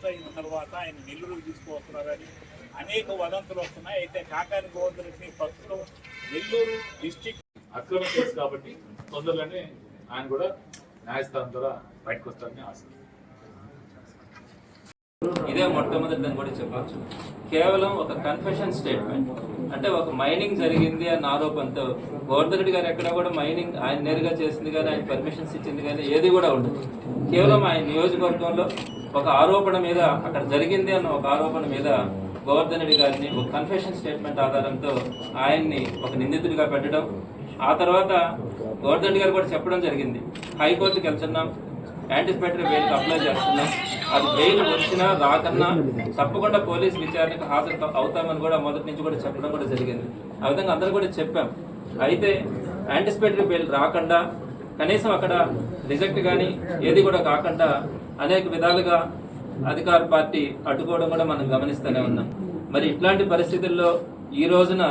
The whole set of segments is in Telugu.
అరెస్ట్ అయిన తర్వాత ఆయన నెల్లూరుకు తీసుకువస్తున్నారని అనేక వదంతులు వస్తున్నాయి. అయితే కాకాని గోవర్ధన్ రెడ్డి ప్రస్తుతం నెల్లూరు డిస్టిక్ అక్రమ కేసు కాబట్టి తొందరలోనే ఆయన కూడా న్యాయస్థానం ద్వారా బయటకు వస్తారని ఆశ. ఇదే మొట్టమొదటిదని కూడా చెప్పచ్చు. కేవలం ఒక కన్ఫెషన్ స్టేట్మెంట్, అంటే ఒక మైనింగ్ జరిగింది అన్న ఆరోపణతో గోవర్ధన్ రెడ్డి గారు ఎక్కడ కూడా మైనింగ్ ఆయన నేరుగా చేసింది కానీ ఆయన పర్మిషన్స్ ఇచ్చింది కానీ ఏది కూడా ఉండదు. కేవలం ఆయన నియోజకవర్గంలో ఒక ఆరోపణ మీద, అక్కడ జరిగింది అన్న ఒక ఆరోపణ మీద గోవర్ధన్ రెడ్డి గారిని ఒక కన్ఫెషన్ స్టేట్మెంట్ ఆధారంతో ఆయన్ని ఒక నిందితుడిగా పెట్టడం, ఆ తర్వాత గోవర్ధన్ రెడ్డి గారు కూడా చెప్పడం జరిగింది, హైకోర్టుకి వెళ్తున్నాం, యాంటిసిపేటరీ బెయిల్కి అప్లై చేస్తున్నాం, అది బెయిల్ వచ్చినా రాకన్నా తప్పకుండా పోలీస్ విచారణకు హాజరు అవుతామని కూడా మొదటి నుంచి కూడా చెప్పడం కూడా జరిగింది. ఆ విధంగా అందరూ కూడా చెప్పాం. అయితే యాంటిసిపేటరీ బెయిల్ రాకుండా, కనీసం అక్కడ రిజెక్ట్ కానీ ఏది కూడా కాకుండా అనేక విధాలుగా అధికార పార్టీ అడ్డుకోవడం కూడా మనం గమనిస్తూనే ఉన్నాం. మరి ఇట్లాంటి పరిస్థితుల్లో ఈ రోజున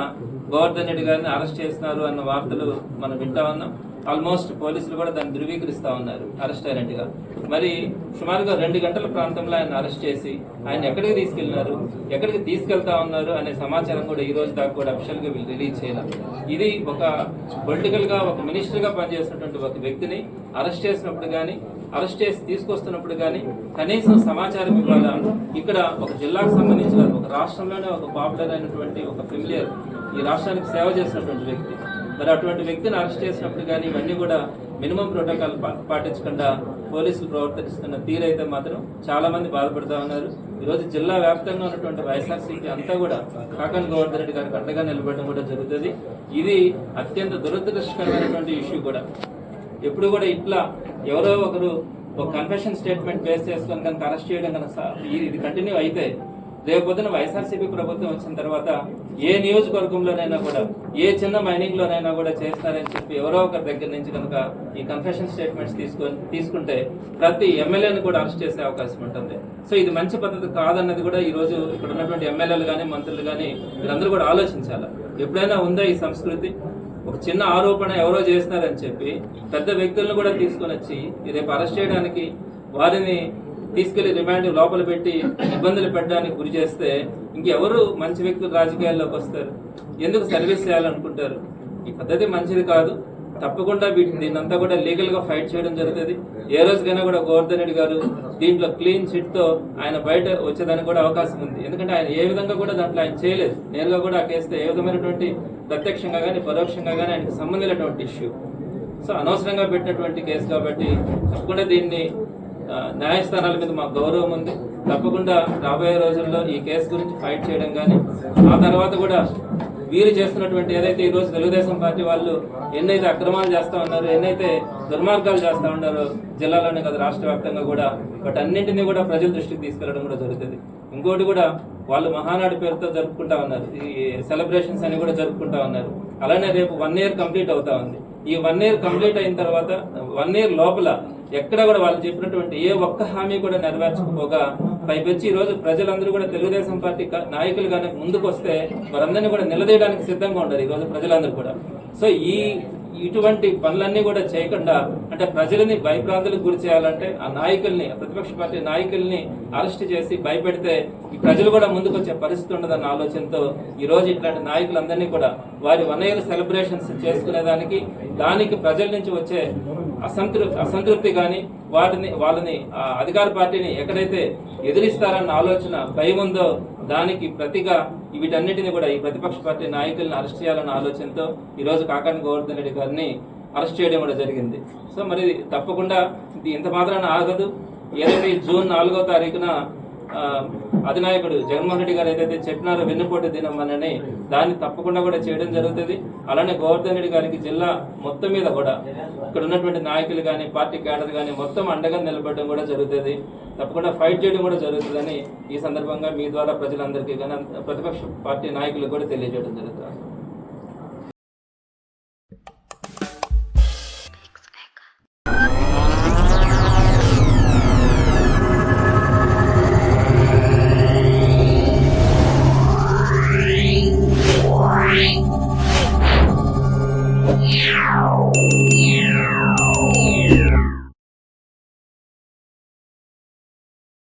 గోవర్ధన్ రెడ్డి గారిని అరెస్ట్ చేస్తున్నారు అన్న వార్తలు మనం వింటా ఉన్నాం. ఆల్మోస్ట్ పోలీసులు కూడా దాన్ని ధృవీకరిస్తా ఉన్నారు అరెస్ట్ అయినట్టుగా. మరి సుమారుగా 2 గంటల ప్రాంతంలో ఆయన అరెస్ట్ చేసి ఆయన ఎక్కడికి తీసుకెళ్లినారు, ఎక్కడికి తీసుకెళ్తా ఉన్నారు అనే సమాచారం కూడా ఈ రోజు దాకా కూడా అఫిషియల్ గా వీళ్ళు రిలీజ్ చేయాలి. ఇది ఒక పొలిటికల్ గా ఒక మినిస్టర్ గా పనిచేస్తున్నటువంటి ఒక వ్యక్తిని అరెస్ట్ చేసినప్పుడు కానీ, అరెస్ట్ చేసి తీసుకొస్తున్నప్పుడు కానీ కనీసం సమాచారం ఇవ్వాలా. ఇక్కడ ఒక జిల్లాకు సంబంధించిన ఒక రాష్ట్రంలోనే ఒక పాపులర్ అయినటువంటి ఒక ఫెమిలియర్, ఈ రాష్ట్రానికి సేవ చేసినటువంటి వ్యక్తి, మరి అటువంటి వ్యక్తిని అరెస్ట్ చేసినప్పుడు కానీ ఇవన్నీ కూడా మినిమం ప్రోటోకాల్ పాటించకుండా పోలీసులు ప్రవర్తిస్తున్న తీరైతే మాత్రం చాలా మంది బాధపడుతూ ఉన్నారు. ఈరోజు జిల్లా వ్యాప్తంగా ఉన్నటువంటి వైఎస్ఆర్సీపీ అంతా కూడా కాకాని గోవర్ధన్ రెడ్డి గారికి అండగా నిలబడడం కూడా జరుగుతుంది. ఇది అత్యంత దురదృష్టకరమైనటువంటి ఇష్యూ కూడా. ఎప్పుడు కూడా ఇట్లా ఎవరో ఒకరు ఒక కన్ఫెషన్ స్టేట్మెంట్ బేస్ చేసుకొని కనుక అరెస్ట్ చేయడం కనుక ఇది కంటిన్యూ అయితే రేపు పొద్దున వైఎస్ఆర్సీపీ ప్రభుత్వం వచ్చిన తర్వాత ఏ నియోజకవర్గంలోనైనా కూడా, ఏ చిన్న మైనింగ్ లోనైనా కూడా చేస్తారని చెప్పి ఎవరో ఒకరి దగ్గర నుంచి కనుక ఈ కన్ఫెషన్ స్టేట్మెంట్స్ తీసుకుంటే ప్రతి ఎమ్మెల్యేని కూడా అరెస్ట్ చేసే అవకాశం ఉంటుంది. సో ఇది మంచి పద్ధతి కాదన్నది కూడా ఈ రోజు ఇక్కడ ఉన్నటువంటి ఎమ్మెల్యేలు కానీ మంత్రులు కానీ వీరందరూ కూడా ఆలోచించాలి. ఎప్పుడైనా ఉందా ఈ సంస్కృతి? ఒక చిన్న ఆరోపణ ఎవరో చేస్తున్నారని చెప్పి పెద్ద వ్యక్తులను కూడా తీసుకొని వచ్చి రేపు అరెస్ట్ చేయడానికి, వారిని తీసుకెళ్లి రిమాండ్ లోపల పెట్టి ఇబ్బందులు పెట్టడానికి గురి చేస్తే ఇంకెవరు మంచి వ్యక్తులు రాజకీయాల్లోకి వస్తారు? ఎందుకు సర్వీస్ చేయాలనుకుంటారు? ఈ పద్ధతి మంచిది కాదు. తప్పకుండా దీన్నంతా కూడా లీగల్ గా ఫైట్ చేయడం జరుగుతుంది. ఏ రోజుకైనా కూడా గోవర్ధన్ రెడ్డి గారు దీంట్లో క్లీన్ చిట్ తో ఆయన బయట వచ్చేదానికి కూడా అవకాశం ఉంది. ఎందుకంటే ఆయన ఏ విధంగా కూడా దాంట్లో ఆయన చేయలేదు. నేరుగా కూడా ఆ కేసుతో ఏ విధమైనటువంటి ప్రత్యక్షంగా కానీ పరోక్షంగా కానీ ఆయనకు సంబంధించినటువంటి ఇష్యూ. సో అనవసరంగా పెట్టినటువంటి కేసు కాబట్టి తప్పకుండా దీన్ని న్యాయస్థానాల మీద మాకు గౌరవం ఉంది. తప్పకుండా రాబోయే రోజుల్లో ఈ కేసు గురించి ఫైట్ చేయడం కానీ, ఆ తర్వాత కూడా వీరు చేస్తున్నటువంటి ఏదైతే ఈరోజు తెలుగుదేశం పార్టీ వాళ్ళు ఎన్నైతే అక్రమాలు చేస్తా ఉన్నారో, ఎన్నైతే దుర్మార్గాలు చేస్తా ఉన్నారో జిల్లాలోనే కదా రాష్ట్ర వ్యాప్తంగా కూడా, బట్ అన్నింటినీ కూడా ప్రజల దృష్టికి తీసుకెళ్లడం కూడా జరుగుతుంది. ఇంకోటి కూడా వాళ్ళు మహానాడు పేరుతో జరుపుకుంటా ఉన్నారు, ఈ సెలబ్రేషన్స్ అని కూడా జరుపుకుంటా ఉన్నారు. అలానే రేపు 1 year కంప్లీట్ అవుతా ఉంది. ఈ 1 year కంప్లీట్ అయిన తర్వాత 1 year లోపల ఎక్కడ కూడా వాళ్ళు చెప్పినటువంటి ఏ ఒక్క హామీ కూడా నెరవేర్చకపోగా పైపెచ్చి ఈ రోజు ప్రజలందరూ కూడా తెలుగుదేశం పార్టీ నాయకులు కానీ ముందుకు వస్తే వారందరినీ కూడా నిలదీయడానికి సిద్ధంగా ఉన్నారు ఈ రోజు ప్రజలందరూ కూడా. సో ఇటువంటి పనులన్నీ కూడా చేయకుండా, అంటే ప్రజలని భయభ్రాంతులకు గురి చేయాలంటే ఆ నాయకుల్ని, ప్రతిపక్ష పార్టీ నాయకుల్ని అరెస్ట్ చేసి భయపెడితే ఈ ప్రజలు కూడా ముందుకు వచ్చే పరిస్థితి ఉండదన్న ఆలోచనతో ఈ రోజు ఇట్లాంటి నాయకులందరినీ కూడా వారి 1 year సెలబ్రేషన్స్ చేసుకునేదానికి, దానికి ప్రజల నుంచి వచ్చే అసంతృప్తి కానీ వాళ్ళని అధికార పార్టీని ఎక్కడైతే ఎదిరిస్తారన్న ఆలోచన భయం ఉందో దానికి ప్రతిగా వీటన్నిటిని కూడా ఈ ప్రతిపక్ష పార్టీ నాయకులను అరెస్ట్ చేయాలన్న ఆలోచనతో ఈ రోజు కాకాని గోవర్ధన్ రెడ్డి గారిని అరెస్ట్ చేయడం కూడా జరిగింది. సో మరి తప్పకుండా ఇది ఇంత మాత్రాన ఆగదు. ఏదైతే జూన్ 4వ తారీఖున అధినాయకుడు జగన్మోహన్ రెడ్డి గారు ఏదైతే చెప్పినారో వెన్నుపోటు దినమని, దాన్ని తప్పకుండా కూడా చేయడం జరుగుతుంది. అలానే గోవర్ధన్ రెడ్డి గారికి జిల్లా మొత్తం మీద కూడా ఇక్కడ ఉన్నటువంటి నాయకులు కానీ, పార్టీ క్యాడర్ కానీ మొత్తం అండగా నిలబడడం కూడా జరుగుతుంది. తప్పకుండా ఫైట్ చేయడం కూడా జరుగుతుందని ఈ సందర్భంగా మీ ద్వారా ప్రజలందరికీ కానీ ప్రతిపక్ష పార్టీ నాయకులకు కూడా తెలియజేయడం జరుగుతుంది. Yeah.